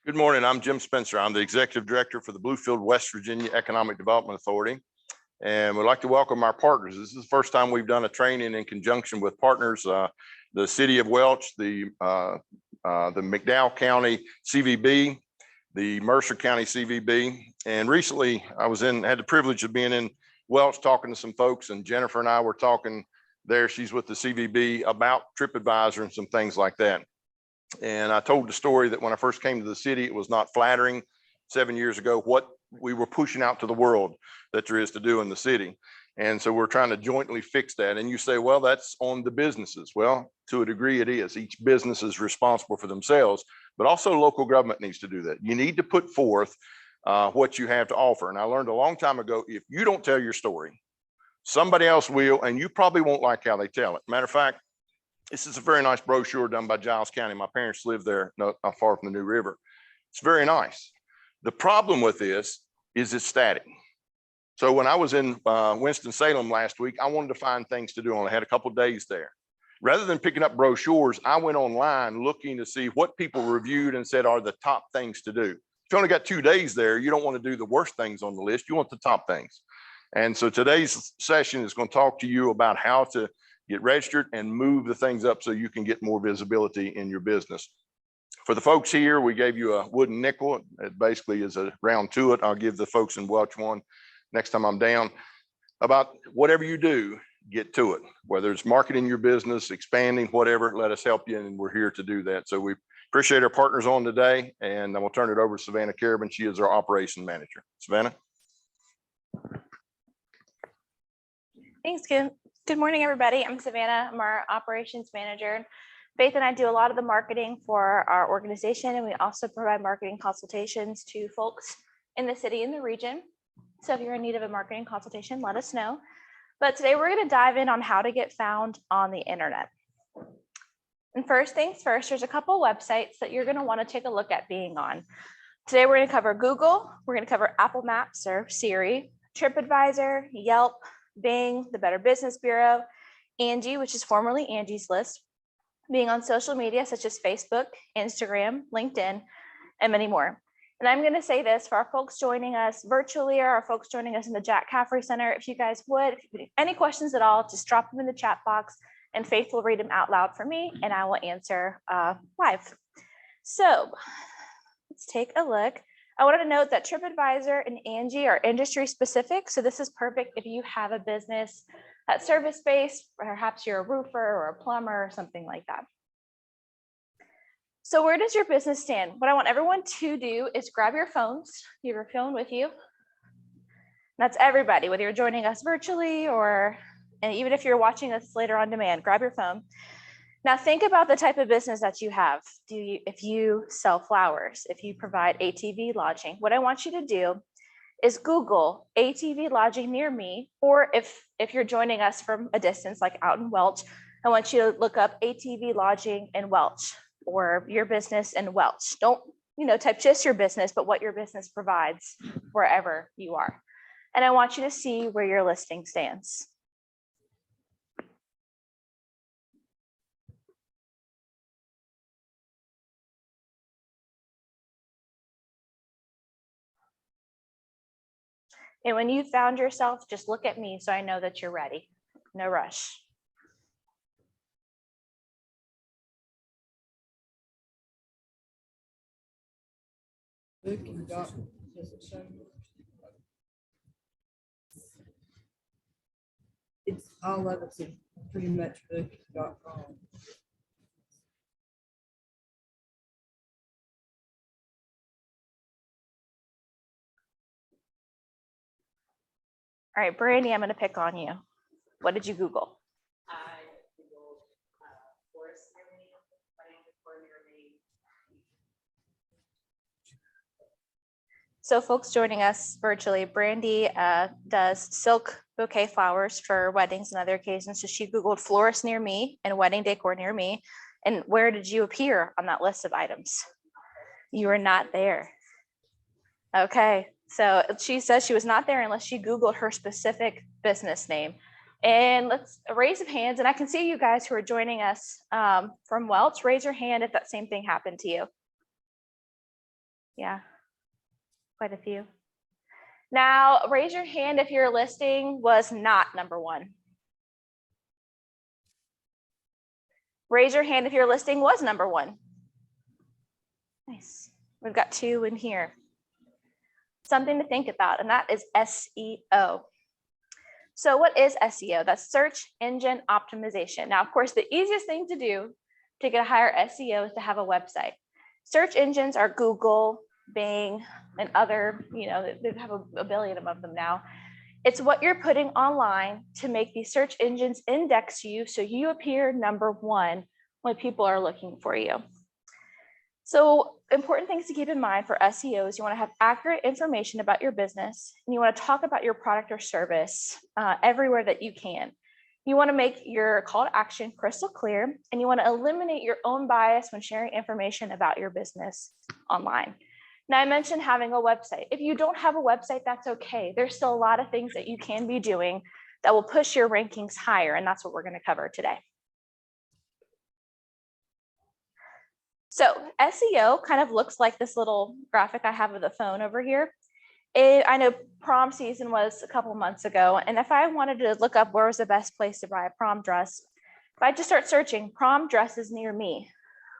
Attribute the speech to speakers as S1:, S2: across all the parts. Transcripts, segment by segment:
S1: Good morning. I'm Jim Spencer. I'm the Executive Director for the Bluefield, West Virginia Economic Development Authority. And we'd like to welcome our partners. This is the first time we've done a training in conjunction with partners, the City of Welch, the McDowell County CVB, the Mercer County CVB. And recently I had the privilege of being in Welch talking to some folks, and Jennifer and I were talking there. She's with the CVB about TripAdvisor and some things like that. And I told the story that when I first came to the city, it was not flattering 7 years ago what we were pushing out to the world that there is to do in the city. And so we're trying to jointly fix that. And you say, well, that's on the businesses. Well, to a degree it is. Each business is responsible for themselves, but also local government needs to do that. You need to put forth what you have to offer. And I learned a long time ago, if you don't tell your story, somebody else will, and you probably won't like how they tell it. Matter of fact, this is a very nice brochure done by Giles County. My parents live there, not far from the New River. It's very nice. The problem with this is it's static. So when I was in Winston-Salem last week, I wanted to find things to do. I had a couple of days there. Rather than picking up brochures, I went online looking to see what people reviewed and said are the top things to do. If you only got 2 days there, you don't want to do the worst things on the list. You want the top things. And so today's session is going to talk to you about how to get registered and move the things up so you can get more visibility in your business. For the folks here, we gave you a wooden nickel. It basically is a round to it. I'll give the folks in Welch one next time I'm down. About whatever you do, get to it. Whether it's marketing your business, expanding, whatever, let us help you, and we're here to do that. So we appreciate our partners on today, and I will turn it over to Savannah Carabin. She is our operations manager. Savannah.
S2: Thanks, Kim. Good morning, everybody. I'm Savannah. I'm our operations manager. Faith and I do a lot of the marketing for our organization, and we also provide marketing consultations to folks in the city and the region. So if you're in need of a marketing consultation, let us know. But today we're going to dive in on how to get found on the internet. And first things first, there's a couple websites that you're going to want to take a look at being on. Today we're going to cover Google, we're going to cover Apple Maps or Siri, TripAdvisor, Yelp, Bing, the Better Business Bureau, Angie, which is formerly Angie's List, being on social media such as Facebook, Instagram, LinkedIn, and many more. And I'm going to say this for our folks joining us virtually or our folks joining us in the Jack Caffrey Center. If you guys would, if you have any questions at all, just drop them in the chat box and Faith will read them out loud for me and I will answer live. So let's take a look. I wanted to note that TripAdvisor and Angie are industry specific. So this is perfect if you have a business that's service-based, perhaps you're a roofer or a plumber or something like that. So where does your business stand? What I want everyone to do is grab your phones. You have your phone with you. That's everybody, whether you're joining us virtually and even if you're watching us later on demand, grab your phone. Now think about the type of business that you have. If you sell flowers, if you provide ATV lodging, what I want you to do is Google ATV lodging near me, or if you're joining us from a distance, like out in Welch, I want you to look up ATV lodging in Welch or your business in Welch. Don't type just your business, but what your business provides wherever you are. And I want you to see where your listing stands. And when you found yourself, just look at me so I know that you're ready. No rush.
S3: It's all of it's pretty much booking.com.
S2: All right, Brandy, I'm going to pick on you. What did you Google?
S4: I Googled forest near me, wedding decor near me.
S2: So folks joining us virtually, Brandy does silk bouquet flowers for weddings and other occasions. So she Googled florist near me and wedding decor near me. And where did you appear on that list of items? You were not there. Okay, so she says she was not there unless she Googled her specific business name. And let's raise of hands. And I can see you guys who are joining us from Welch, raise your hand if that same thing happened to you. Yeah, quite a few. Now, raise your hand if your listing was not number one. Raise your hand if your listing was number one. Nice. We've got 2 in here. Something to think about, and that is SEO. So what is SEO? That's search engine optimization. Now, of course, the easiest thing to do to get a higher SEO is to have a website. Search engines are Google, Bing, and other, they have a billion of them now. It's what you're putting online to make these search engines index you so you appear number one when people are looking for you. So important things to keep in mind for SEO is you want to have accurate information about your business, and you want to talk about your product or service everywhere that you can. You want to make your call to action crystal clear, and you want to eliminate your own bias when sharing information about your business online. Now, I mentioned having a website. If you don't have a website, that's okay. There's still a lot of things that you can be doing that will push your rankings higher, and that's what we're going to cover today. So SEO kind of looks like this little graphic I have of the phone over here. I know prom season was a couple months ago, and if I wanted to look up where was the best place to buy a prom dress, if I just start searching prom dresses near me,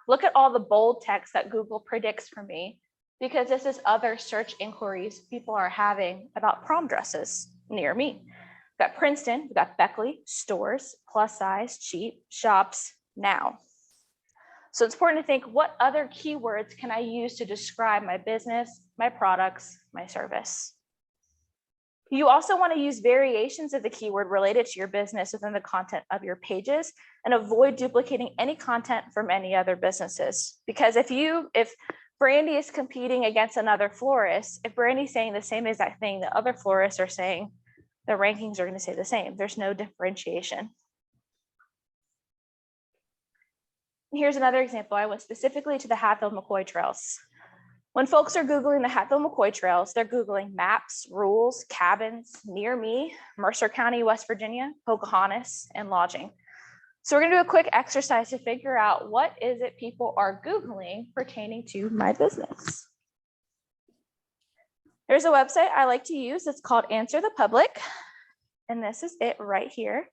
S2: look at all the bold text that Google predicts for me, because this is other search inquiries people are having about prom dresses near me. We've got Princeton, we've got Beckley, stores, plus size, cheap, shops, now. So it's important to think, what other keywords can I use to describe my business, my products, my service? You also want to use variations of the keyword related to your business within the content of your pages, and avoid duplicating any content from any other businesses. Because if Brandy is competing against another florist, if Brandy's saying the same exact thing that other florists are saying, the rankings are going to say the same. There's no differentiation. Here's another example. I went specifically to the Hatfield-McCoy trails. When folks are Googling the Hatfield-McCoy trails, they're Googling maps, rules, cabins, near me, Mercer County, West Virginia, Pocahontas, and lodging. So we're going to do a quick exercise to figure out what is it people are Googling pertaining to my business. There's a website I like to use. It's called Answer the Public. And this is it right here.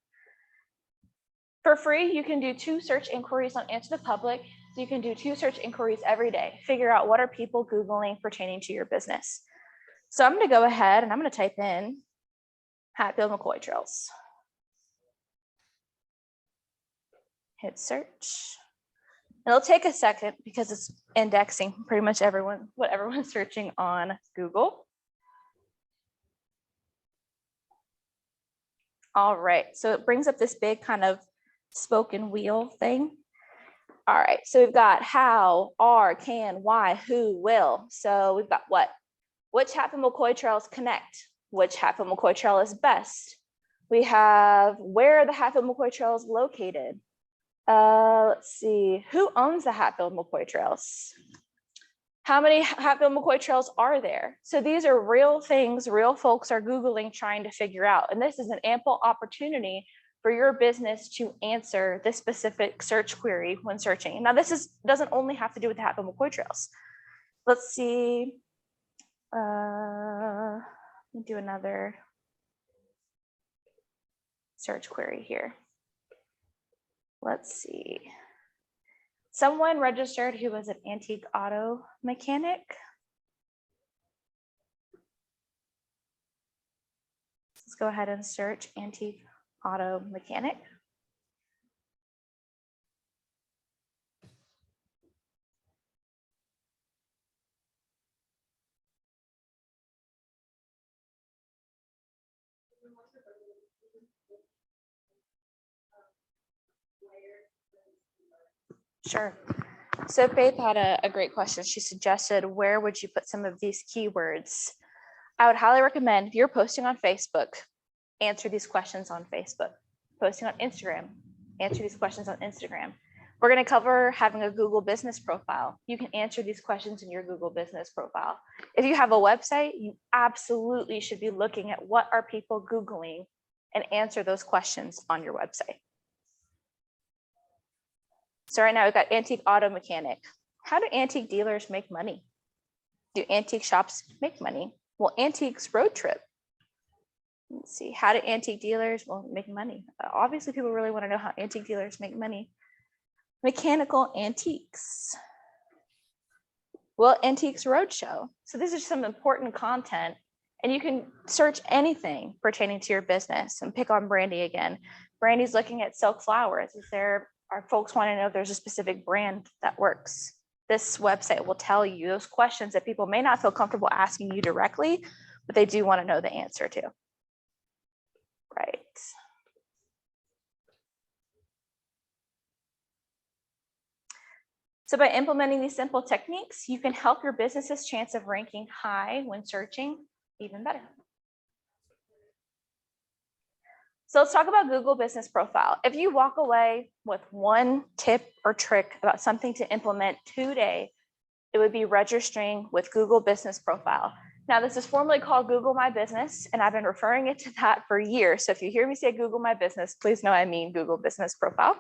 S2: For free, you can do 2 search inquiries on Answer the Public. So you can do 2 search inquiries every day. Figure out what are people Googling pertaining to your business. So I'm going to go ahead and I'm going to type in Hatfield-McCoy trails. Hit search. It'll take a second because it's indexing pretty much what everyone's searching on Google. All right, so it brings up this big kind of spoken wheel thing. All right, so we've got how, are, can, why, who, will. So we've got what? Which Hatfield-McCoy trails connect? Which Hatfield-McCoy trail is best? We have where are the Hatfield-McCoy trails located? Let's see, who owns the Hatfield-McCoy trails? How many Hatfield-McCoy trails are there? So these are real things real folks are Googling, trying to figure out. And this is an ample opportunity for your business to answer this specific search query when searching. Now, this doesn't only have to do with the Hatfield-McCoy trails. Let's see. Let me do another search query here. Let's see. Someone registered who was an antique auto mechanic. Let's go ahead and search antique auto mechanic. Sure. So Faith had a great question. She suggested, where would you put some of these keywords? I would highly recommend, if you're posting on Facebook, answer these questions on Facebook. Posting on Instagram, answer these questions on Instagram. We're going to cover having a Google business profile. You can answer these questions in your Google business profile. If you have a website, you absolutely should be looking at what are people Googling and answer those questions on your website. So right now we've got antique auto mechanic. How do antique dealers make money? Do antique shops make money? Well, antiques road trip. Let's see, how do antique dealers make money? Obviously, people really want to know how antique dealers make money. Mechanical antiques. Well, Antiques Roadshow. So this is some important content, and you can search anything pertaining to your business and pick on Brandy again. Brandy's looking at silk flowers. Are folks want to know if there's a specific brand that works? This website will tell you those questions that people may not feel comfortable asking you directly, but they do want to know the answer to. Right. So by implementing these simple techniques, you can help your business's chance of ranking high when searching even better. So let's talk about Google Business Profile. If you walk away with one tip or trick about something to implement today, it would be registering with Google Business Profile. Now, this is formally called Google My Business, and I've been referring it to that for years. So if you hear me say Google My Business, please know I mean Google Business Profile.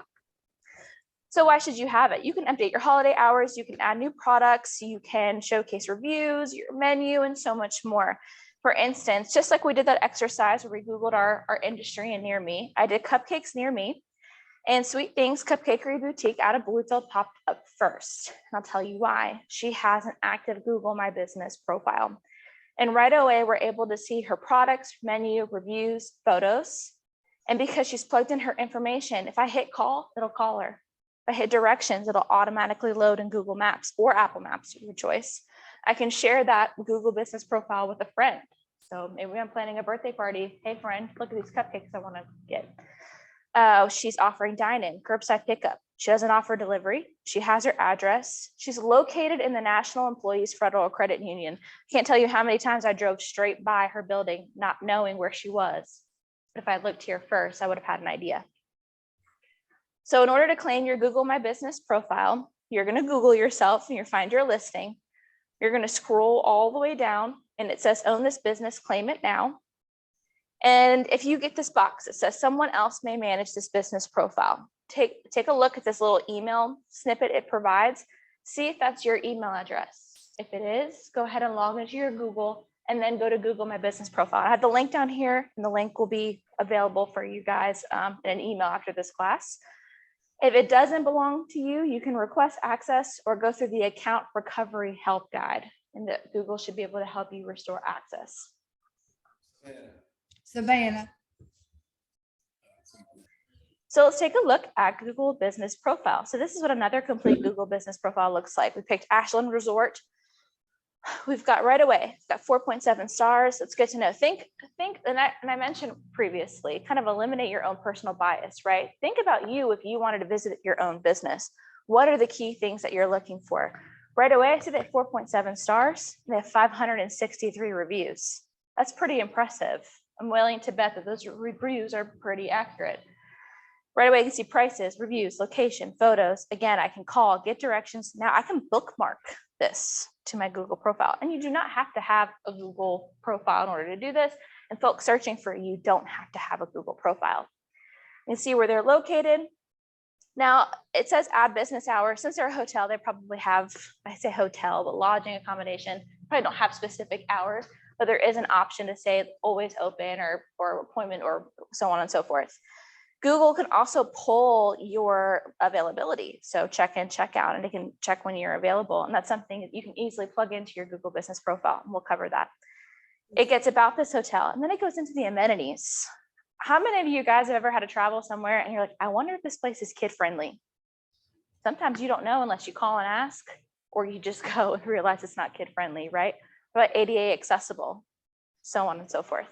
S2: So why should you have it? You can update your holiday hours, you can add new products, you can showcase reviews, your menu, and so much more. For instance, just like we did that exercise where we Googled our industry and near me, I did cupcakes near me, and Sweet Things Cupcakery Boutique out of Bluefield popped up first. And I'll tell you why. She has an active Google My Business profile. And right away, we're able to see her products, menu, reviews, photos. And because she's plugged in her information, if I hit call, it'll call her. If I hit directions, it'll automatically load in Google Maps or Apple Maps, your choice. I can share that Google Business Profile with a friend. So maybe I'm planning a birthday party. Hey friend, look at these cupcakes I want to get. She's offering dine-in, curbside pickup. She doesn't offer delivery. She has her address. She's located in the National Employees Federal Credit Union. Can't tell you how many times I drove straight by her building, not knowing where she was. But if I looked here first, I would have had an idea. So in order to claim your Google My Business profile, you're going to Google yourself and you'll find your listing. You're going to scroll all the way down and it says own this business, claim it now. And if you get this box, it says someone else may manage this business profile. Take a look at this little email snippet it provides. See if that's your email address. If it is, go ahead and log into your Google and then go to Google My Business Profile. I have the link down here and the link will be available for you guys in an email after this class. If it doesn't belong to you, you can request access or go through the account recovery help guide, and that Google should be able to help you restore access.
S3: Savannah.
S2: So let's take a look at Google Business Profile. So this is what another complete Google Business Profile looks like. We picked Ashland Resort. We've got right away, it's got 4.7 stars. That's good to know. Think, and I mentioned previously, kind of eliminate your own personal bias, right? Think about you if you wanted to visit your own business. What are the key things that you're looking for? Right away, I see they have 4.7 stars. They have 563 reviews. That's pretty impressive. I'm willing to bet that those reviews are pretty accurate. Right away, you can see prices, reviews, location, photos. Again, I can call, get directions. Now I can bookmark this to my Google profile. And you do not have to have a Google profile in order to do this. And folks searching for you don't have to have a Google profile. You can see where they're located. Now it says add business hours. Since they're a hotel, they probably have, I say hotel, but lodging accommodation, probably don't have specific hours, but there is an option to say always open or appointment or so on and so forth. Google can also pull your availability. So check in, check out, and it can check when you're available. And that's something that you can easily plug into your Google Business Profile. And we'll cover that. It gets about this hotel, and then it goes into the amenities. How many of you guys have ever had to travel somewhere and you're like, I wonder if this place is kid friendly? Sometimes you don't know unless you call and ask, or you just go and realize it's not kid friendly, right? But ADA accessible, so on and so forth.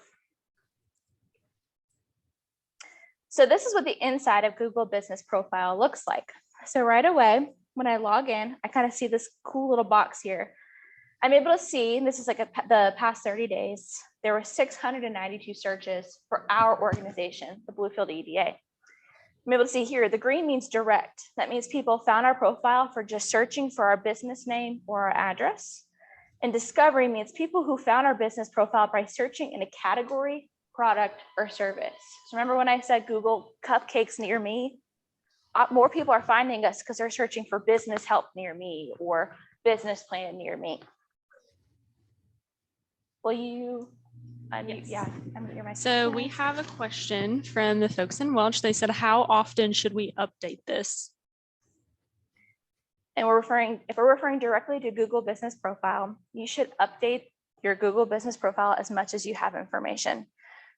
S2: So this is what the inside of Google Business Profile looks like. So right away, when I log in, I kind of see this cool little box here. I'm able to see, and this is like the past 30 days, there were 692 searches for our organization, the Bluefield EDA. I'm able to see here, the green means direct. That means people found our profile for just searching for our business name or our address. And discovery means people who found our business profile by searching in a category, product, or service. So remember when I said Google cupcakes near me? More people are finding us because they're searching for business help near me or business plan near me. Will you,
S5: Yes.
S2: yeah, unmute your mic.
S5: So we have a question from the folks in Welch. They said, how often should we update this?
S2: And if we're referring directly to Google Business Profile, you should update your Google Business Profile as much as you have information.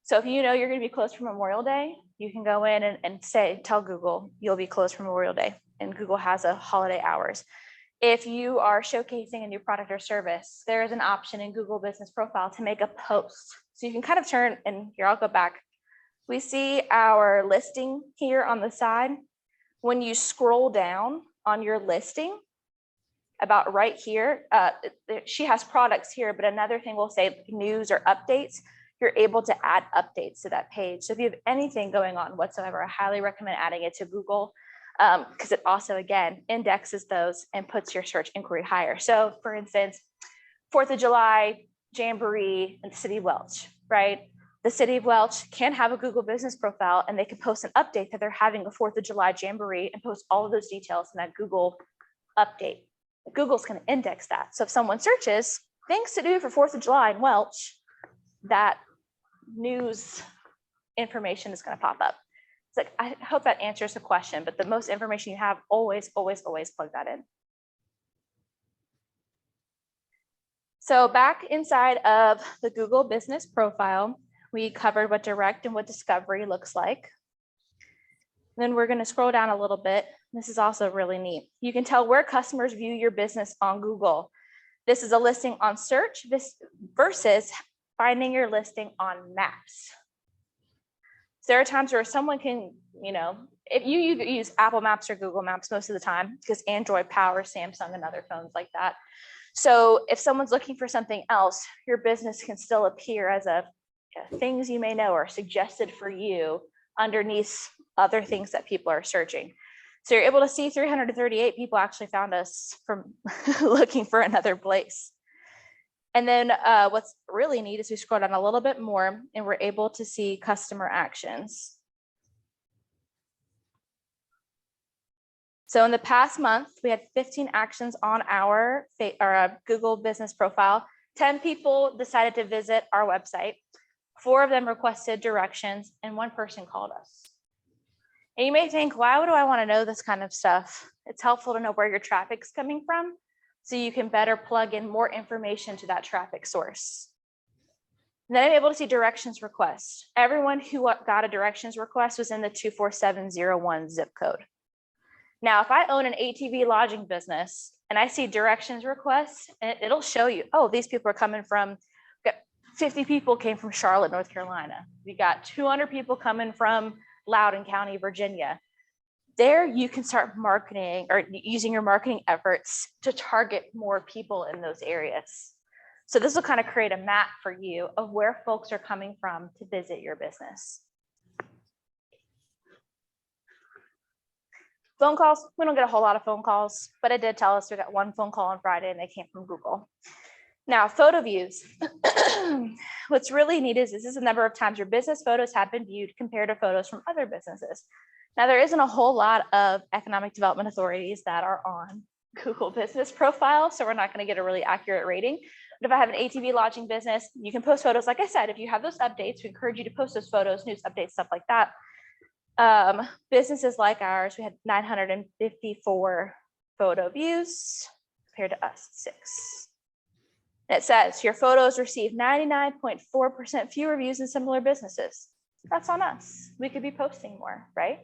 S2: So if you know you're going to be closed for Memorial Day, you can go in and tell Google you'll be closed for Memorial Day, and Google has a holiday hours. If you are showcasing a new product or service, there is an option in Google Business Profile to make a post. So you can kind of turn, and here, I'll go back. We see our listing here on the side. When you scroll down on your listing, about right here, she has products here, but another thing will say news or updates. You're able to add updates to that page. So if you have anything going on whatsoever, I highly recommend adding it to Google, because it also, again, indexes those and puts your search inquiry higher. So for instance, 4th of July Jamboree in the city of Welch, right? The city of Welch can have a Google Business Profile, and they can post an update that they're having a 4th of July Jamboree and post all of those details in that Google update. Google's going to index that. So if someone searches things to do for 4th of July in Welch, that news information is going to pop up. It's like, I hope that answers the question, but the most information you have, always plug that in. So back inside of the Google Business Profile, we covered what direct and what discovery looks like. Then we're going to scroll down a little bit. This is also really neat. You can tell where customers view your business on Google. This is a listing on search versus finding your listing on maps. So there are times where someone can, if you use Apple Maps or Google Maps most of the time, because Android powers Samsung and other phones like that. So if someone's looking for something else, your business can still appear as things you may know are suggested for you underneath other things that people are searching. So you're able to see 338 people actually found us from looking for another place. And then what's really neat is we scroll down a little bit more and we're able to see customer actions. So in the past month, we had 15 actions on our Google Business Profile. 10 people decided to visit our website. 4 of them requested directions, and 1 person called us. And you may think, why would I want to know this kind of stuff? It's helpful to know where your traffic's coming from, so you can better plug in more information to that traffic source. And then I'm able to see directions requests. Everyone who got a directions request was in the 24701 zip code. Now, if I own an ATV lodging business and I see directions requests, it'll show you, oh, these people are coming from, 50 people came from Charlotte, North Carolina. We got 200 people coming from Loudoun County, Virginia. There you can start marketing or using your marketing efforts to target more people in those areas. So this will kind of create a map for you of where folks are coming from to visit your business. Phone calls, we don't get a whole lot of phone calls, but it did tell us we got 1 phone call on Friday and they came from Google. Now, photo views. What's really neat is this is the number of times your business photos have been viewed compared to photos from other businesses. Now, there isn't a whole lot of economic development authorities that are on Google Business Profile, so we're not going to get a really accurate rating. But if I have an ATV lodging business, you can post photos. Like I said, if you have those updates, we encourage you to post those photos, news updates, stuff like that. Businesses like ours, we had 954 photo views compared to us, 6. And it says your photos received 99.4% fewer views than similar businesses. That's on us. We could be posting more, right?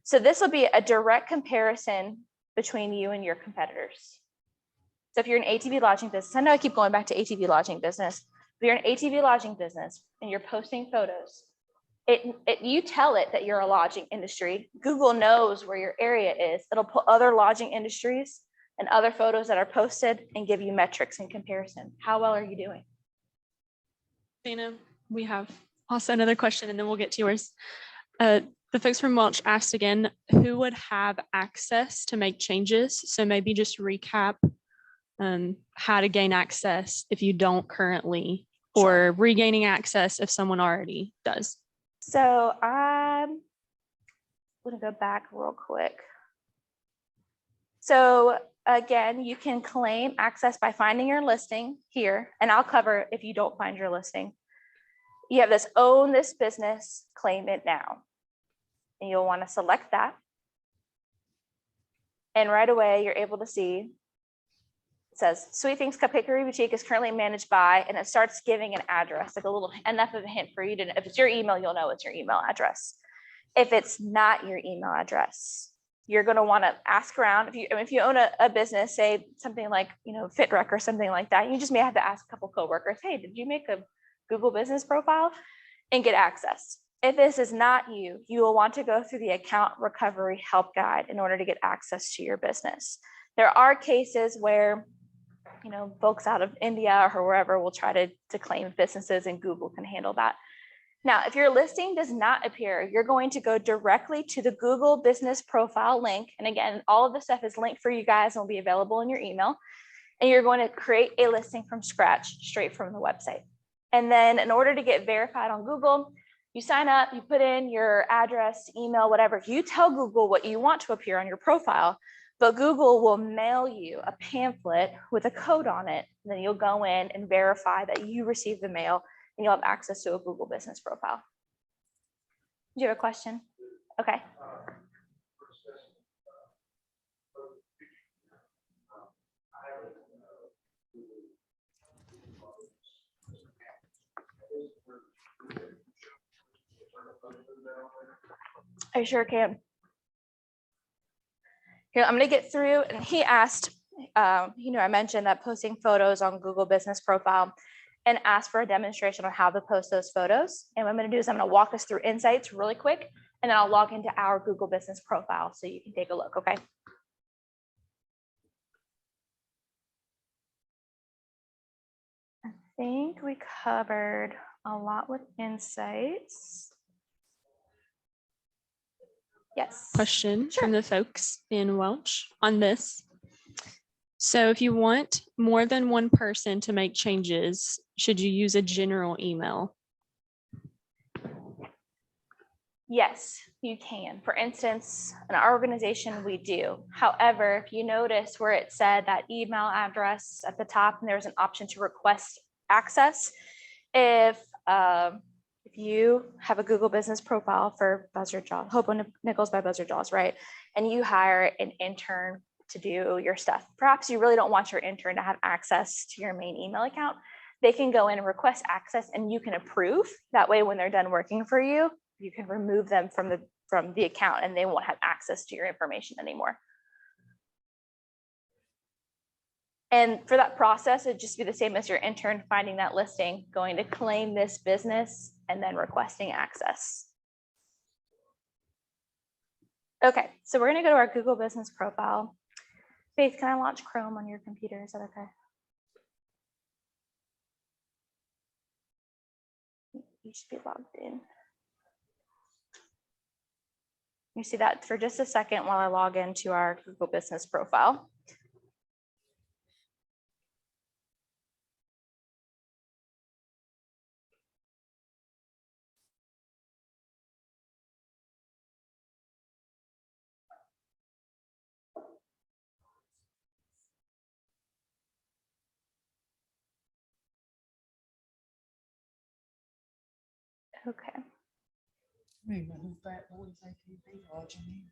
S2: So this will be a direct comparison between you and your competitors. So if you're an ATV lodging business, I know I keep going back to ATV lodging business. If you're an ATV lodging business and you're posting photos, you tell it that you're a lodging industry. Google knows where your area is. It'll put other lodging industries and other photos that are posted and give you metrics in comparison. How well are you doing?
S5: Dana, we have also another question and then we'll get to yours. The folks from Welch asked again, who would have access to make changes? So maybe just recap how to gain access if you don't currently, or regaining access if someone already does.
S2: So I'm going to go back real quick. So again, you can claim access by finding your listing here, and I'll cover if you don't find your listing. You have this own this business, claim it now. And you'll want to select that. And right away, you're able to see, it says Sweet Things Cupcakery Boutique is currently managed by, and it starts giving an address, like a little, enough of a hint for you to, if it's your email, you'll know it's your email address. If it's not your email address, you're going to want to ask around. If you own a business, say something like, FitRec or something like that, you just may have to ask a couple coworkers, hey, did you make a Google business profile, and get access? If this is not you, you will want to go through the account recovery help guide in order to get access to your business. There are cases where, folks out of India or wherever will try to claim businesses, and Google can handle that. Now, if your listing does not appear, you're going to go directly to the Google business profile link. And again, all of this stuff is linked for you guys and will be available in your email. And you're going to create a listing from scratch straight from the website. And then in order to get verified on Google, you sign up, you put in your address, email, whatever. You tell Google what you want to appear on your profile, but Google will mail you a pamphlet with a code on it. And then you'll go in and verify that you received the mail, and you'll have access to a Google business profile. Do you have a question? Okay. I sure can. Here, I'm going to get through, and he asked, I mentioned that posting photos on Google business profile, and asked for a demonstration on how to post those photos. And what I'm going to do is I'm going to walk us through insights really quick, and then I'll log into our Google business profile so you can take a look, okay? I think we covered a lot with insights. Yes.
S5: Question from the folks in Welch on this. So if you want more than one person to make changes, should you use a general email?
S2: Yes, you can. For instance, in our organization, we do. However, if you notice where it said that email address at the top, and there's an option to request access, if you have a Google business profile for Buzzard Jaws, Hope Nichols by Buzzard Jaws, right? And you hire an intern to do your stuff. Perhaps you really don't want your intern to have access to your main email account. They can go in and request access, and you can approve. That way, when they're done working for you, you can remove them from the account, and they won't have access to your information anymore. And for that process, it'd just be the same as your intern finding that listing, going to claim this business, and then requesting access. Okay, so we're going to go to our Google business profile. Faith, can I launch Chrome on your computer? Is that okay? You should be logged in. You see that for just a second while I log into our Google business profile. Okay.
S3: Remember who Brad always like to be watching me.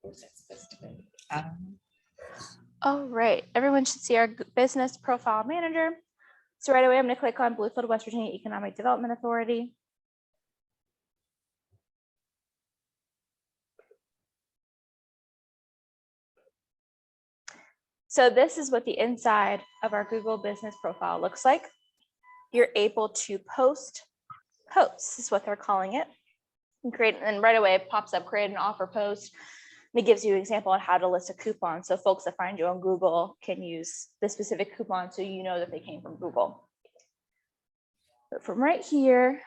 S3: What's that supposed to be? I don't know.
S2: All right, everyone should see our business profile manager. So right away, I'm going to click on Bluefield, West Virginia Economic Development Authority. So this is what the inside of our Google business profile looks like. You're able to post posts, is what they're calling it. And right away it pops up, create an offer post. And it gives you an example on how to list a coupon. So folks that find you on Google can use the specific coupon so you know that they came from Google. But from right here,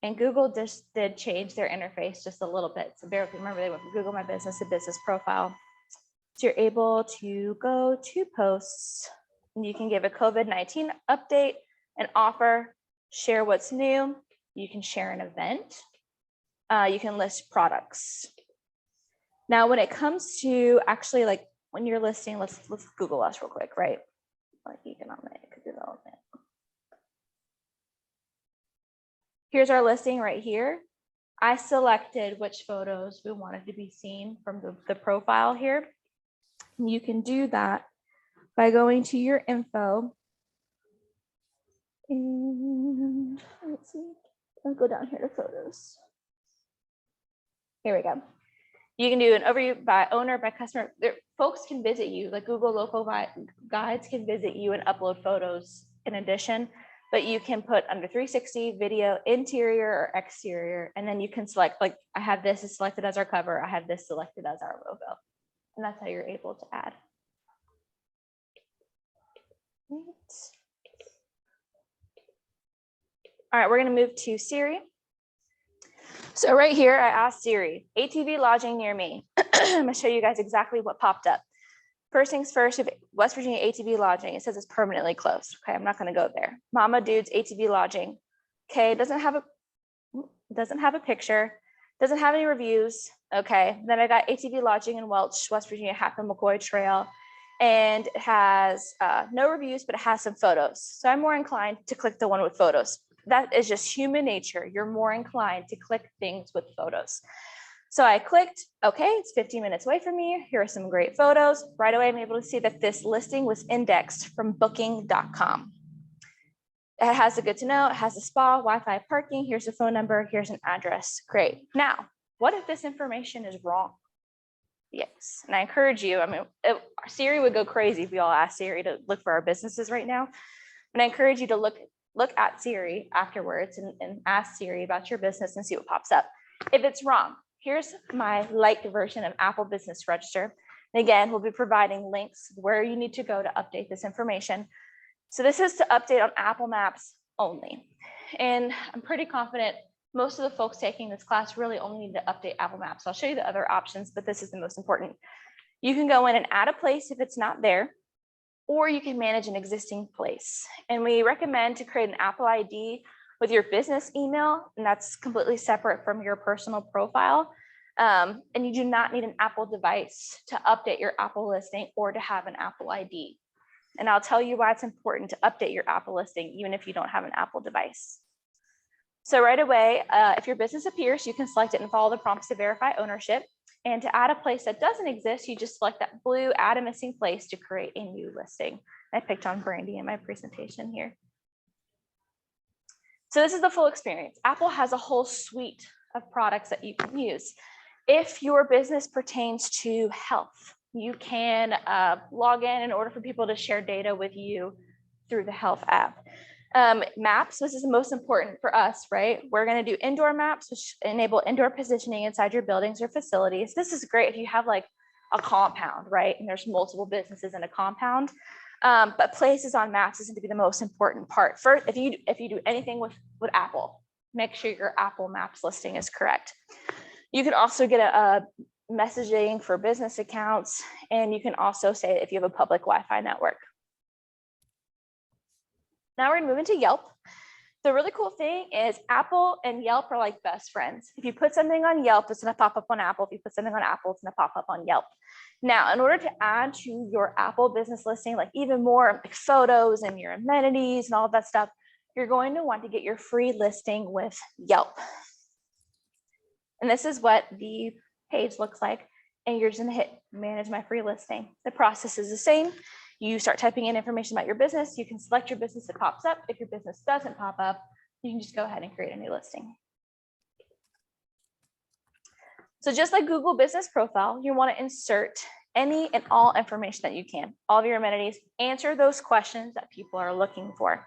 S2: and Google just did change their interface just a little bit. So bear with me, remember they went from Google My Business to Business Profile. So you're able to go to posts, and you can give a COVID-19 update, an offer, share what's new. You can share an event. You can list products. Now, when it comes to actually like when you're listing, let's Google us real quick, right? Like economic development. Here's our listing right here. I selected which photos we wanted to be seen from the profile here. You can do that by going to your info. And let's see, I'll go down here to photos. Here we go. You can do an overview by owner, by customer. Folks can visit you, like Google local guides can visit you and upload photos in addition, but you can put under 360 video, interior or exterior, and then you can select, like I have this is selected as our cover, I have this selected as our logo, and that's how you're able to add. All right, we're going to move to Siri. So right here, I asked Siri, ATV lodging near me. I'm going to show you guys exactly what popped up. First things first, if West Virginia ATV lodging, it says it's permanently closed. Okay, I'm not going to go there. Mama Dude's ATV lodging. Okay, doesn't have a picture, doesn't have any reviews. Okay, then I got ATV lodging in Welch, West Virginia, Hackman McCoy Trail, and it has no reviews, but it has some photos. So I'm more inclined to click the one with photos. That is just human nature. You're more inclined to click things with photos. So I clicked, okay, it's 15 minutes away from me. Here are some great photos. Right away, I'm able to see that this listing was indexed from booking.com. It has a good to know, it has a spa, Wi-Fi, parking, here's a phone number, here's an address. Great. Now, what if this information is wrong? Yes, and I encourage you, I mean, Siri would go crazy if we all asked Siri to look for our businesses right now. And I encourage you to look at Siri afterwards and ask Siri about your business and see what pops up. If it's wrong, here's my light version of Apple Business Register. And again, we'll be providing links where you need to go to update this information. So this is to update on Apple Maps only. And I'm pretty confident most of the folks taking this class really only need to update Apple Maps. I'll show you the other options, but this is the most important. You can go in and add a place if it's not there, or you can manage an existing place. And we recommend to create an Apple ID with your business email, and that's completely separate from your personal profile. And you do not need an Apple device to update your Apple listing or to have an Apple ID. And I'll tell you why it's important to update your Apple listing, even if you don't have an Apple device. So right away, if your business appears, you can select it and follow the prompts to verify ownership. And to add a place that doesn't exist, you just select that blue add a missing place to create a new listing. I picked on Brandy in my presentation here. So this is the full experience. Apple has a whole suite of products that you can use. If your business pertains to health, you can log in order for people to share data with you through the health app. Maps, this is the most important for us, right? We're going to do indoor maps, which enable indoor positioning inside your buildings or facilities. This is great if you have like a compound, right? And there's multiple businesses in a compound. But places on maps is going to be the most important part. First, if you do anything with Apple, make sure your Apple Maps listing is correct. You can also get a messaging for business accounts, and you can also say if you have a public Wi-Fi network. Now we're gonna move into Yelp. The really cool thing is Apple and Yelp are like best friends. If you put something on Yelp, it's gonna pop up on Apple. If you put something on Apple, it's gonna pop up on Yelp. Now, in order to add to your Apple business listing, like even more like photos and your amenities and all of that stuff, you're going to want to get your free listing with Yelp. And this is what the page looks like. And you're just gonna hit manage my free listing. The process is the same. You start typing in information about your business. You can select your business that pops up. If your business doesn't pop up, you can just go ahead and create a new listing. So just like Google Business Profile, you want to insert any and all information that you can, all of your amenities, answer those questions that people are looking for.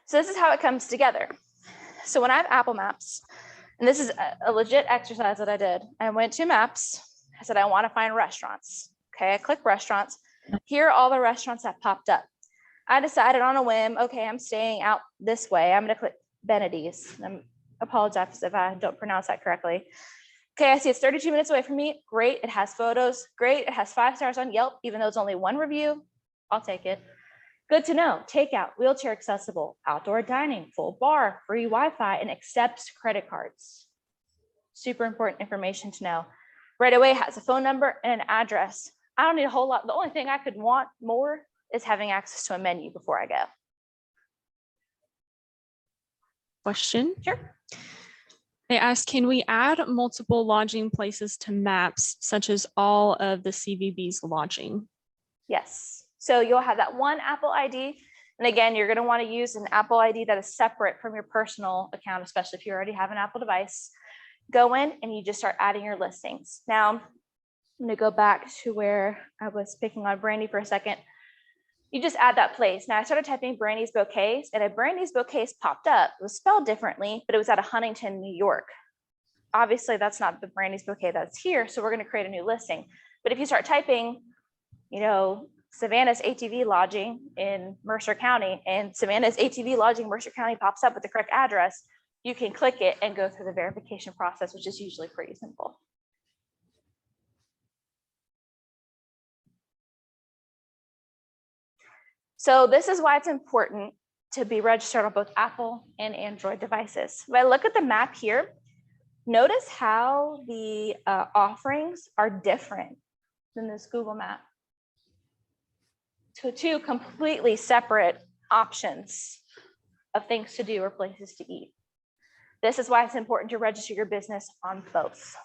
S2: So this is how it comes together. So when I have Apple Maps, and this is a legit exercise that I did, I went to Maps. I said, I want to find restaurants. Okay, I click restaurants. Here are all the restaurants that popped up. I decided on a whim, okay, I'm staying out this way. I'm going to click Benedet's. I apologize if I don't pronounce that correctly. Okay, I see it's 32 minutes away from me. Great, it has photos. Great, it has 5 stars on Yelp, even though it's only 1 review. I'll take it. Good to know. Takeout, wheelchair accessible, outdoor dining, full bar, free Wi-Fi, and accepts credit cards. Super important information to know. Right away has a phone number and an address. I don't need a whole lot. The only thing I could want more is having access to a menu before I go.
S5: Question.
S2: Sure.
S5: They asked, can we add multiple lodging places to maps, such as all of the CVB's lodging?
S2: Yes. So you'll have that one Apple ID. And again, you're going to want to use an Apple ID that is separate from your personal account, especially if you already have an Apple device. Go in and you just start adding your listings. Now, I'm going to go back to where I was picking on Brandy for a second. You just add that place. Now I started typing Brandy's Bouquets and a Brandy's Bouquets popped up. It was spelled differently, but it was out of Huntington, New York. Obviously that's not the Brandy's Bouquet that's here. So we're going to create a new listing. But if you start typing, you know, Savannah's ATV lodging in Mercer County and Savannah's ATV lodging in Mercer County pops up with the correct address, you can click it and go through the verification process, which is usually pretty simple. So this is why it's important to be registered on both Apple and Android devices. If I look at the map here, notice how the offerings are different than this Google map. So two completely separate options of things to do or places to eat. This is why it's important to register your business on both.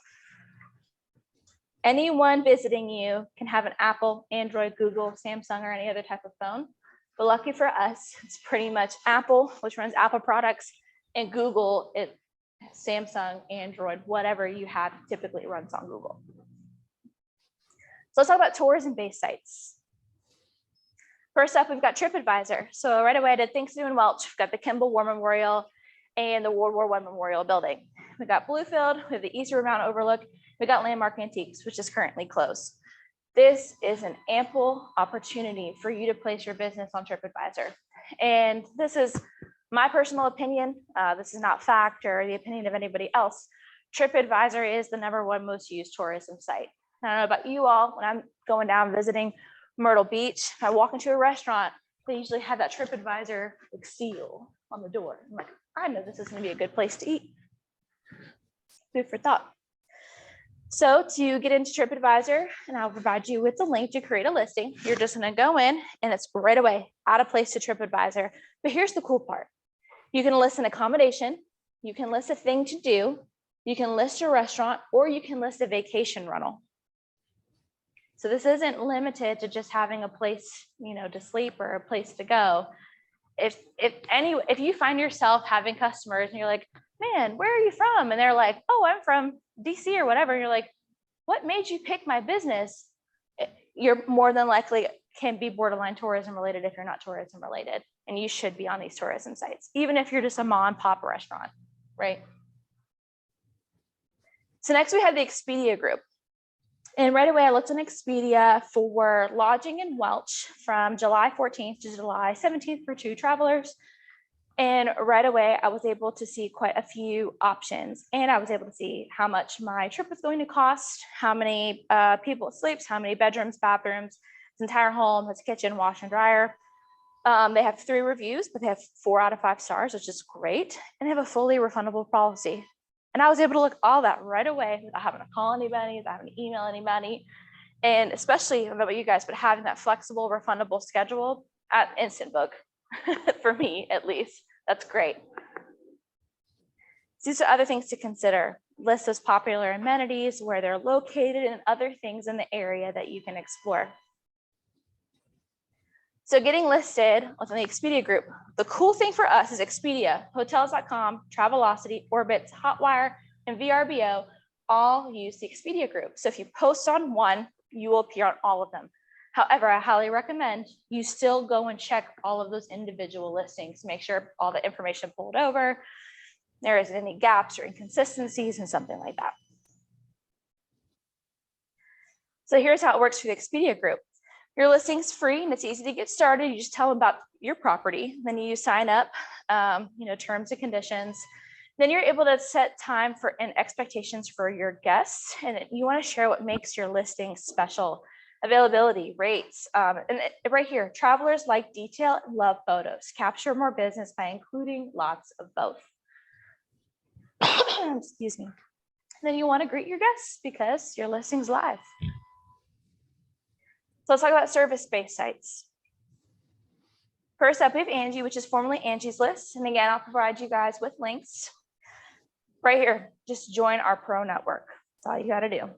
S2: Anyone visiting you can have an Apple, Android, Google, Samsung, or any other type of phone. But lucky for us, it's pretty much Apple, which runs Apple products, and Google, Samsung, Android, whatever you have typically runs on Google. So let's talk about tourism-based sites. First up, we've got TripAdvisor. So right away, I did Things to Do in Welch. We've got the Kimball War Memorial and the World War I Memorial Building. We got Bluefield, we have the East River Mountain Overlook. We got Landmark Antiques, which is currently closed. This is an ample opportunity for you to place your business on TripAdvisor. And this is my personal opinion. This is not fact or the opinion of anybody else. TripAdvisor is the #1 most used tourism site. I don't know about you all, when I'm going down visiting Myrtle Beach, if I walk into a restaurant, they usually have that TripAdvisor like seal on the door. I'm like, I know this is going to be a good place to eat. Food for thought. So to get into TripAdvisor, and I'll provide you with the link to create a listing, you're just going to go in and it's right away, add a place to TripAdvisor. But here's the cool part. You can list an accommodation, you can list a thing to do, you can list a restaurant, or you can list a vacation rental. So this isn't limited to just having a place, you know, to sleep or a place to go. If you find yourself having customers and you're like, man, where are you from? And they're like, oh, I'm from DC or whatever. And you're like, what made you pick my business? You're more than likely can be borderline tourism related if you're not tourism related. And you should be on these tourism sites, even if you're just a mom and pop restaurant, right? So next we have the Expedia Group. And right away, I looked on Expedia for lodging in Welch from July 14th to July 17th for 2 travelers. And right away, I was able to see quite a few options. And I was able to see how much my trip was going to cost, how many people it sleeps, how many bedrooms, bathrooms, its entire home, its kitchen, wash and dryer. They have 3 reviews, but they have 4 out of 5 stars, which is great. And they have a fully refundable policy. And I was able to look all that right away without having to call anybody, without having to email anybody. And especially, I don't know about you guys, but having that flexible, refundable schedule at instant book, for me at least, that's great. These are other things to consider. List those popular amenities, where they're located, and other things in the area that you can explore. So getting listed on the Expedia Group, the cool thing for us is Expedia, Hotels.com, Travelocity, Orbitz, Hotwire, and VRBO all use the Expedia Group. So if you post on one, you will appear on all of them. However, I highly recommend you still go and check all of those individual listings to make sure all the information pulled over, there isn't any gaps or inconsistencies and something like that. So here's how it works for the Expedia Group. Your listing's free and it's easy to get started. You just tell them about your property. Then you sign up, terms and conditions. Then you're able to set time for and expectations for your guests. And you want to share what makes your listing special. Availability, rates, and right here, travelers like detail and love photos. Capture more business by including lots of both. Excuse me. Then you want to greet your guests because your listing's live. So let's talk about service-based sites. First up, we have Angie, which is formerly Angie's List. And again, I'll provide you guys with links right here. Just join our pro network. That's all you got to do.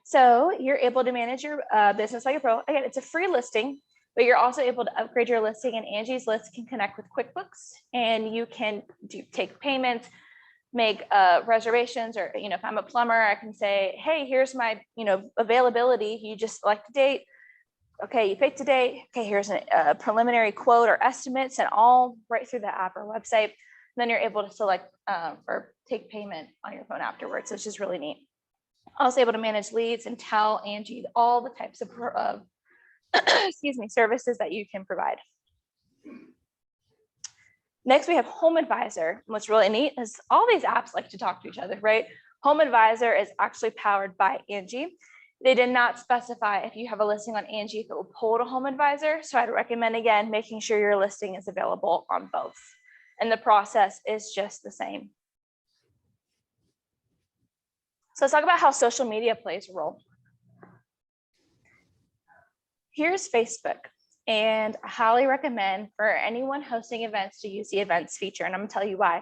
S2: So you're able to manage your business like a pro. Again, it's a free listing, but you're also able to upgrade your listing, and Angie's List can connect with QuickBooks, and you can take payments, make reservations, or if I'm a plumber, I can say, hey, here's my availability. You just select a date. Okay, you picked a date. Okay, here's a preliminary quote or estimates, and all right through the app or website. And then you're able to select or take payment on your phone afterwards, which is really neat. Also able to manage leads and tell Angie all the types of excuse me, services that you can provide. Next, we have Home Advisor. What's really neat is all these apps like to talk to each other, right? Home Advisor is actually powered by Angie. They did not specify if you have a listing on Angie if it will pull to Home Advisor. So I'd recommend, again, making sure your listing is available on both. And the process is just the same. So let's talk about how social media plays a role. Here's Facebook, and I highly recommend for anyone hosting events to use the events feature, and I'm gonna tell you why.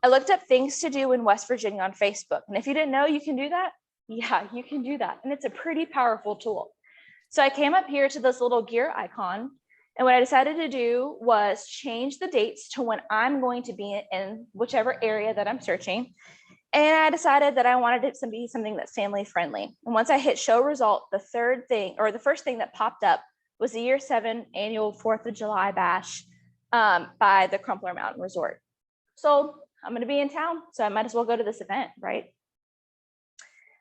S2: I looked up things to do in West Virginia on Facebook, and if you didn't know you can do that, yeah, you can do that, and it's a pretty powerful tool. So I came up here to this little gear icon, and what I decided to do was change the dates to when I'm going to be in whichever area that I'm searching. And I decided that I wanted it to be something that's family friendly. And once I hit show result, the first thing that popped up was the year 7 annual 4th of July bash by the Crumpler Mountain Resort. So I'm going to be in town, so I might as well go to this event, right?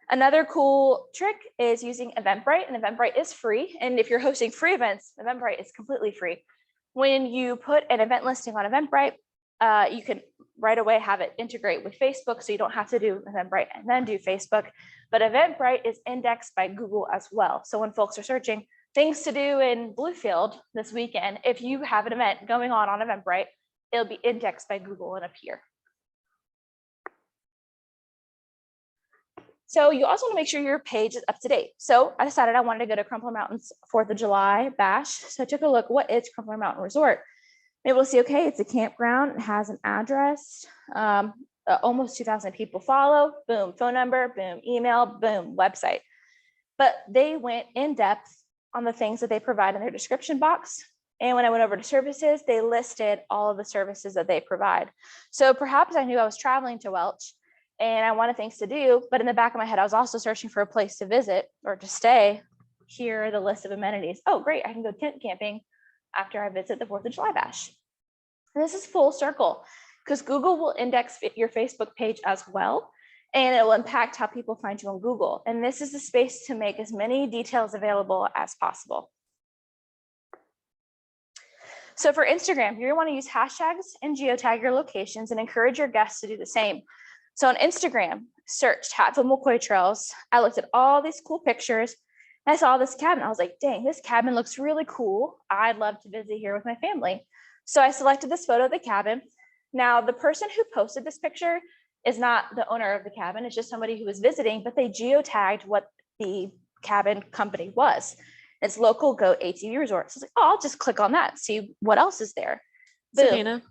S2: Another cool trick is using Eventbrite, and Eventbrite is free. And if you're hosting free events, Eventbrite is completely free. When you put an event listing on Eventbrite, you can right away have it integrate with Facebook, so you don't have to do Eventbrite and then do Facebook. But Eventbrite is indexed by Google as well. So when folks are searching things to do in Bluefield this weekend, if you have an event going on Eventbrite, it'll be indexed by Google and appear. So you also want to make sure your page is up to date. So I decided I wanted to go to Crumpler Mountain's 4th of July bash. So I took a look, what is Crumpler Mountain Resort? Able to see, okay, it's a campground, it has an address, almost 2,000 people follow, boom, phone number, boom, email, boom, website. But they went in depth on the things that they provide in their description box. And when I went over to services, they listed all of the services that they provide. So perhaps I knew I was traveling to Welch and I wanted things to do, but in the back of my head, I was also searching for a place to visit or to stay. Here are the list of amenities. Oh, great, I can go tent camping after I visit the 4th of July bash. And this is full circle because Google will index your Facebook page as well, and it will impact how people find you on Google. And this is the space to make as many details available as possible. So for Instagram, you want to use hashtags and geotag your locations and encourage your guests to do the same. So on Instagram, searched Hatfield McCoy Trails. I looked at all these cool pictures. I saw this cabin. I was like, dang, this cabin looks really cool. I'd love to visit here with my family. So I selected this photo of the cabin. Now, the person who posted this picture is not the owner of the cabin. It's just somebody who was visiting, but they geotagged what the cabin company was. It's Local Goat ATV Resort. So I was like, oh, I'll just click on that, see what else is there. Boom.
S5: Savannah,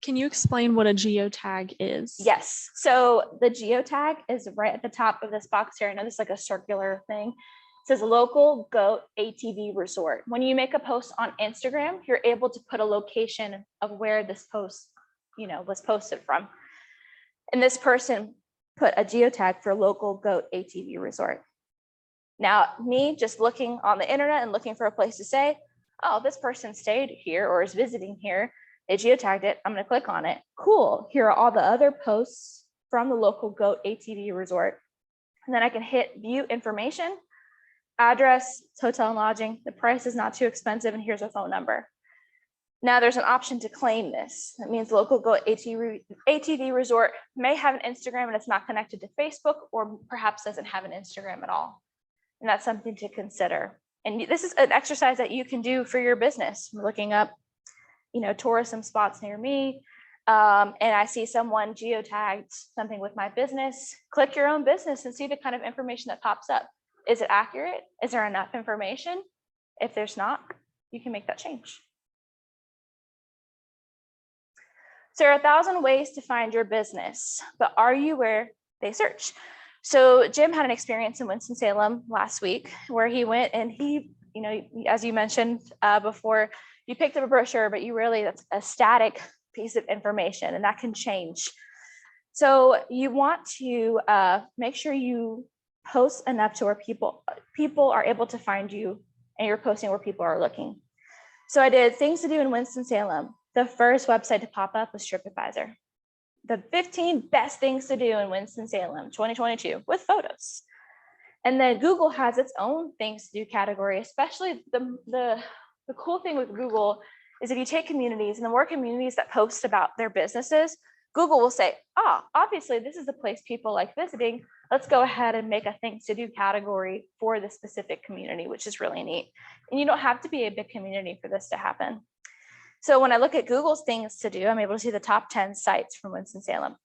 S5: can you explain what a geotag is?
S2: Yes. So the geotag is right at the top of this box here. I know this is like a circular thing. It says Local Goat ATV Resort. When you make a post on Instagram, you're able to put a location of where this post, was posted from. And this person put a geotag for Local Goat ATV Resort. Now, me just looking on the internet and looking for a place to stay, oh, this person stayed here or is visiting here. They geotagged it. I'm going to click on it. Cool. Here are all the other posts from the Local Goat ATV Resort. And then I can hit view information, address, hotel and lodging. The price is not too expensive. And here's a phone number. Now there's an option to claim this. That means Local Goat ATV Resort may have an Instagram and it's not connected to Facebook, or perhaps doesn't have an Instagram at all. And that's something to consider. And this is an exercise that you can do for your business. I'm looking up tourism spots near me, and I see someone geotagged something with my business, click your own business and see the kind of information that pops up. Is it accurate? Is there enough information? If there's not, you can make that change. So there are 1,000 ways to find your business, but are you where they search? So Jim had an experience in Winston-Salem last week where he went and he, as you mentioned before, you picked up a brochure, but that's a static piece of information and that can change. So you want to make sure you post enough to where people are able to find you and you're posting where people are looking. So I did things to do in Winston-Salem. The first website to pop up was TripAdvisor. The 15 best things to do in Winston-Salem 2022 with photos. And then Google has its own things to do category, especially the cool thing with Google is if you take communities and the more communities that post about their businesses, Google will say, obviously this is the place people like visiting. Let's go ahead and make a things to do category for the specific community, which is really neat. And you don't have to be a big community for this to happen. So when I look at Google's things to do, I'm able to see the top 10 sites from Winston-Salem.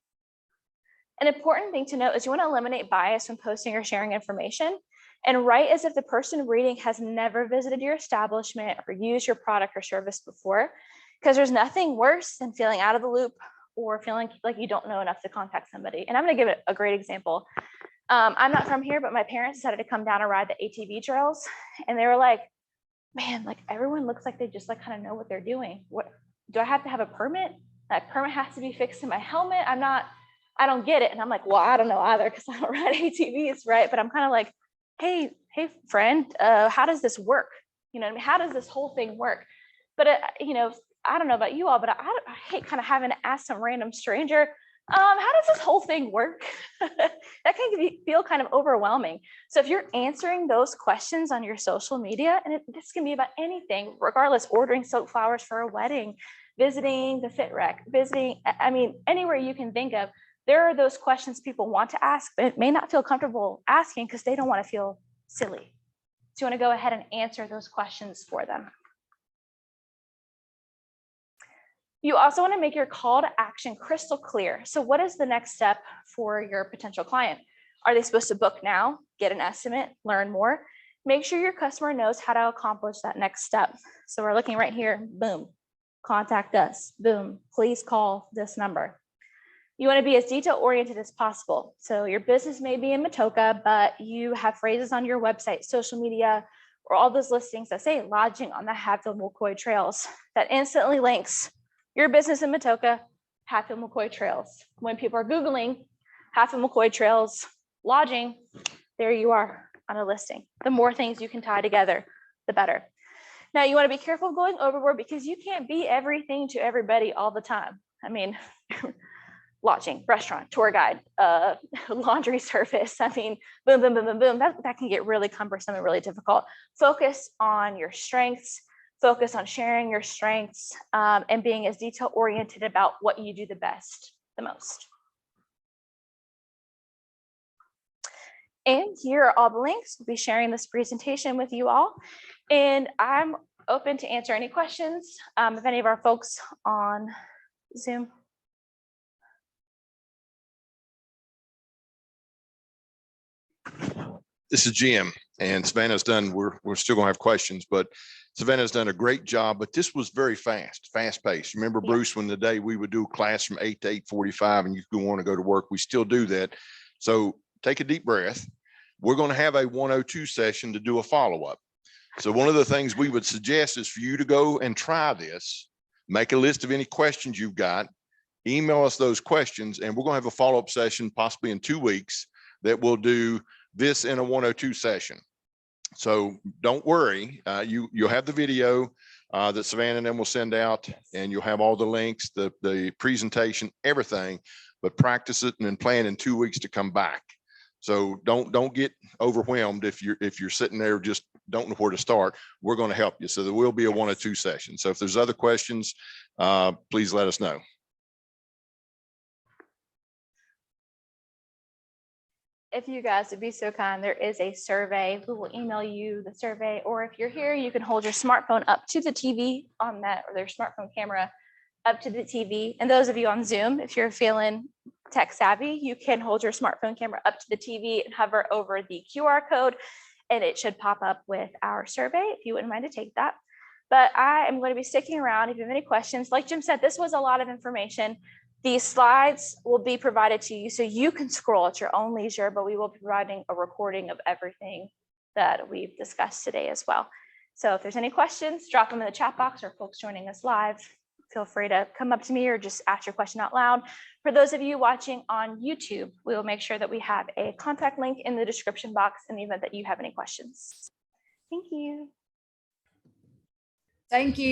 S2: An important thing to note is you want to eliminate bias when posting or sharing information and write as if the person reading has never visited your establishment or used your product or service before, because there's nothing worse than feeling out of the loop or feeling like you don't know enough to contact somebody. And I'm going to give it a great example. I'm not from here, but my parents decided to come down and ride the ATV trails. And they were like, man, like everyone looks like they just like kind of know what they're doing. What do I have to have a permit? That permit has to be fixed in my helmet. I don't get it. And I'm like, well, I don't know either because I don't ride ATVs, right? But I'm kind of like, hey friend, how does this work? How does this whole thing work? But I don't know about you all, but I hate kind of having to ask some random stranger, how does this whole thing work? That can feel kind of overwhelming. So if you're answering those questions on your social media, and this can be about anything, regardless, ordering soap flowers for a wedding, visiting the Fit Rec, anywhere you can think of, there are those questions people want to ask, but may not feel comfortable asking because they don't want to feel silly. So you want to go ahead and answer those questions for them. You also want to make your call to action crystal clear. So what is the next step for your potential client? Are they supposed to book now, get an estimate, learn more? Make sure your customer knows how to accomplish that next step. So we're looking right here, boom, contact us, boom, please call this number. You want to be as detail oriented as possible. So your business may be in Matoka, but you have phrases on your website, social media, or all those listings that say lodging on the Hatfield-McCoy trails that instantly links your business in Matoka, Hatfield-McCoy trails. When people are Googling Hatfield-McCoy trails lodging, there you are on a listing. The more things you can tie together, the better. Now you want to be careful of going overboard because you can't be everything to everybody all the time. Lodging, restaurant, tour guide, laundry service. Boom, boom, boom, boom, boom. That can get really cumbersome and really difficult. Focus on your strengths, focus on sharing your strengths and being as detail oriented about what you do the best, the most. And here are all the links. We'll be sharing this presentation with you all. And I'm open to answer any questions if any of our folks on Zoom.
S1: This is Jim, and Savannah's done, we're still gonna have questions, but Savannah's done a great job, but this was very fast paced. Remember, Bruce, when the day we would do class from 8 to 8:45 and you want to go to work, we still do that. So take a deep breath. We're going to have a 102 session to do a follow-up. So one of the things we would suggest is for you to go and try this, make a list of any questions you've got, email us those questions, and we're going to have a follow-up session possibly in 2 weeks that will do this in a 102 session. So don't worry, you'll have the video that Savannah and them will send out, and you'll have all the links, the presentation, everything, but practice it and then plan in 2 weeks to come back. So don't get overwhelmed if you're sitting there just don't know where to start. We're going to help you. So there will be a 102 session. So if there's other questions, please let us know.
S2: if you guys would be so kind, there is a survey. We will email you the survey, or if you're here, you can hold your smartphone up to the TV on that, or their smartphone camera up to the TV. And those of you on Zoom, if you're feeling tech savvy, you can hold your smartphone camera up to the TV and hover over the QR code, and it should pop up with our survey if you wouldn't mind to take that. But I am going to be sticking around if you have any questions. Like Jim said, this was a lot of information. These slides will be provided to you so you can scroll at your own leisure, but we will be providing a recording of everything that we've discussed today as well. So if there's any questions, drop them in the chat box, or folks joining us live, feel free to come up to me or just ask your question out loud. For those of you watching on YouTube, we will make sure that we have a contact link in the description box in the event that you have any questions. Thank you.
S3: Thank you.